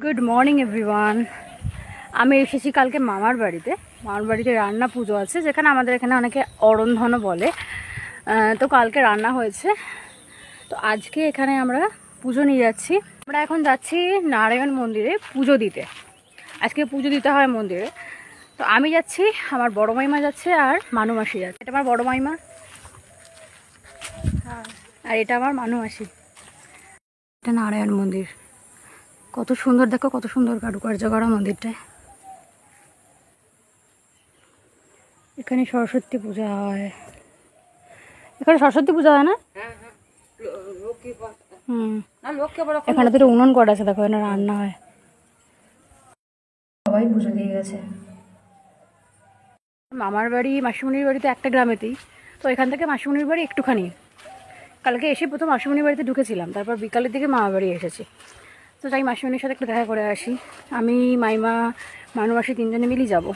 Good morning everyone. আমি এসেছি কালকে মামার বাড়িতে রান্না পুজো আছে, যেখানে আমাদের এখানে অনেকে অরন্ধনও বলে। তো কালকে রান্না হয়েছে, তো আজকে এখানে আমরা পুজো নিয়ে যাচ্ছি। আমরা এখন যাচ্ছি নারায়ণ মন্দিরে পুজো দিতে। আজকে পুজো দিতে হয় মন্দিরে। তো আমি যাচ্ছি, আমার বড় মাইমা যাচ্ছে, আর মানু মাসি যাচ্ছে। এটা আমার বড় মাইমা আর এটা আমার মানু মাসি। এটা নারায়ণ মন্দির, কত সুন্দর, দেখো কত সুন্দর কারুকার্য করা মন্দিরটায়। এখানে সরস্বতী পূজা হয়। এখানে সরস্বতী পূজা হয় না? এখানে তো উনুন করা আছে, দেখো এখানে রান্না হয়। সবাই পুজো দিয়ে গেছে। মামার বাড়ি মাসিমণির বাড়ি তো একটা গ্রামেতেই, তো এখান থেকে মাসিমণির বাড়ি একটুখানি। কালকে এসে প্রথম মাসিমণির বাড়িতে ঢুকেছিলাম, তারপর বিকালের দিকে মামার বাড়ি এসেছি। তো তাই মাসিমণির সাথে একটু দেখা করে আসি। আমি, মাইমা, মানু মাসি তিনজনে মিলেই যাবো।